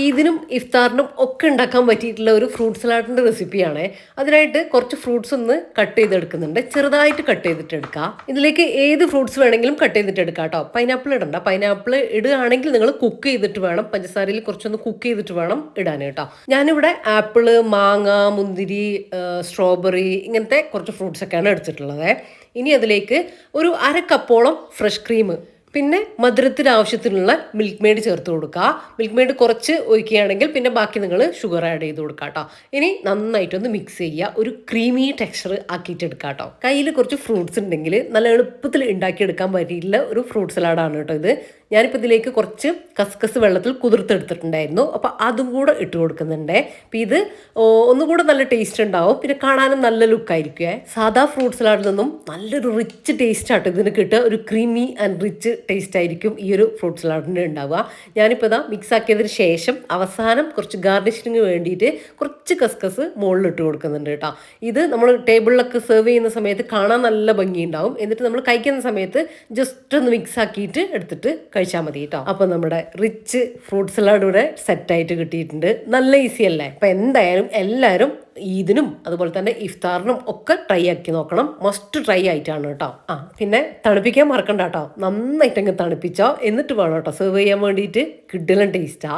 ഈദിനും ഇഫ്താറിനും ഒക്കെ ഉണ്ടാക്കാൻ പറ്റിയിട്ടുള്ള ഒരു ഫ്രൂട്ട് സലാഡിൻ്റെ റെസിപ്പിയാണ്. അതിനായിട്ട് കുറച്ച് ഫ്രൂട്ട്സ് ഒന്ന് കട്ട് ചെയ്തെടുക്കുന്നുണ്ട്. ചെറുതായിട്ട് കട്ട് ചെയ്തിട്ട് എടുക്കുക. ഇതിലേക്ക് ഏത് ഫ്രൂട്ട്സ് വേണമെങ്കിലും കട്ട് ചെയ്തിട്ട് എടുക്കാം കേട്ടോ. പൈനാപ്പിൾ ഇടണ്ട. പൈനാപ്പിൾ ഇടുകയാണെങ്കിൽ നിങ്ങൾ കുക്ക് ചെയ്തിട്ട് വേണം, പഞ്ചസാരയിൽ കുറച്ചൊന്ന് കുക്ക് ചെയ്തിട്ട് വേണം ഇടാൻ കേട്ടോ. ഞാനിവിടെ ആപ്പിള്, മാങ്ങ, മുന്തിരി, സ്ട്രോബെറി ഇങ്ങനത്തെ കുറച്ച് ഫ്രൂട്ട്സ് ഒക്കെയാണ് എടുത്തിട്ടുള്ളത്. ഇനി അതിലേക്ക് ഒരു 1/2 കപ്പോളം ഫ്രഷ് ക്രീം, പിന്നെ മധുരത്തിന് ആവശ്യത്തിനുള്ള മിൽക്ക് മെയ്ഡ് ചേർത്ത് കൊടുക്കുക. മിൽക്ക് മെയ്ഡ് കുറച്ച് ഒഴിക്കുകയാണെങ്കിൽ പിന്നെ ബാക്കി നിങ്ങൾ ഷുഗർ ആഡ് ചെയ്ത് കൊടുക്കുക കേട്ടോ. ഇനി നന്നായിട്ടൊന്ന് മിക്സ് ചെയ്യുക. ഒരു ക്രീമി ടെക്സ്ചർ ആക്കിയിട്ട് എടുക്കുക കേട്ടോ. കയ്യിൽ കുറച്ച് ഫ്രൂട്ട്സ് ഉണ്ടെങ്കിൽ നല്ല എളുപ്പത്തിൽ ഉണ്ടാക്കിയെടുക്കാൻ പറ്റിയിട്ടുള്ള ഒരു ഫ്രൂട്ട് സലാഡാണ് കേട്ടോ ഇത്. ഞാനിപ്പോൾ ഇതിലേക്ക് കുറച്ച് കസ്കസ് വെള്ളത്തിൽ കുതിർത്തെടുത്തിട്ടുണ്ടായിരുന്നു. അപ്പോൾ അതും കൂടെ ഇട്ട് കൊടുക്കുന്നുണ്ട്. അപ്പം ഇത് ഒന്നുകൂടെ നല്ല ടേസ്റ്റ് ഉണ്ടാവും, പിന്നെ കാണാനും നല്ല ലുക്കായിരിക്കും. സാധാ ഫ്രൂട്ട് സലാഡിൽ നിന്നും നല്ലൊരു റിച്ച് ടേസ്റ്റ് ആട്ടോ ഇതിന് കിട്ടുക. ഒരു ക്രീമി ആൻഡ് റിച്ച് ടേസ്റ്റ് ആയിരിക്കും ഈ ഒരു ഫ്രൂട്ട് സലാഡിന് ഉണ്ടാവുക. ഞാനിപ്പോൾ ഇതാ മിക്സ് ആക്കിയതിന് ശേഷം അവസാനം കുറച്ച് ഗാർണിഷിങ്ങിന് വേണ്ടിയിട്ട് കുറച്ച് കസ്കസ് മുകളിലിട്ട് കൊടുക്കുന്നുണ്ട് കേട്ടോ. ഇത് നമ്മൾ ടേബിളിലൊക്കെ സെർവ് ചെയ്യുന്ന സമയത്ത് കാണാൻ നല്ല ഭംഗിയുണ്ടാവും. എന്നിട്ട് നമ്മൾ കഴിക്കുന്ന സമയത്ത് ജസ്റ്റ് ഒന്ന് മിക്സ് ആക്കിയിട്ട് എടുത്തിട്ട് കഴിച്ചാൽ മതി കേട്ടോ. അപ്പോൾ നമ്മുടെ റിച്ച് ഫ്രൂട്ട് സലാഡ് ഇവിടെ സെറ്റായിട്ട് കിട്ടിയിട്ടുണ്ട്. നല്ല ഈസി അല്ലേ? അപ്പം എന്തായാലും എല്ലാവരും ഈദിനും അതുപോലെ തന്നെ ഇഫ്താറിനും ഒക്കെ ട്രൈ ആക്കി നോക്കണം. മസ്റ്റ് ട്രൈ ആയിട്ടാണ് കേട്ടോ. പിന്നെ തണുപ്പിക്കാൻ മറക്കണ്ട കേട്ടോ. നന്നായിട്ടങ്ങ് തണുപ്പിച്ചോ, എന്നിട്ട് വേണം കേട്ടോ സെർവ് ചെയ്യാൻ വേണ്ടിയിട്ട്. കിടിലൻ ടേസ്റ്റാ.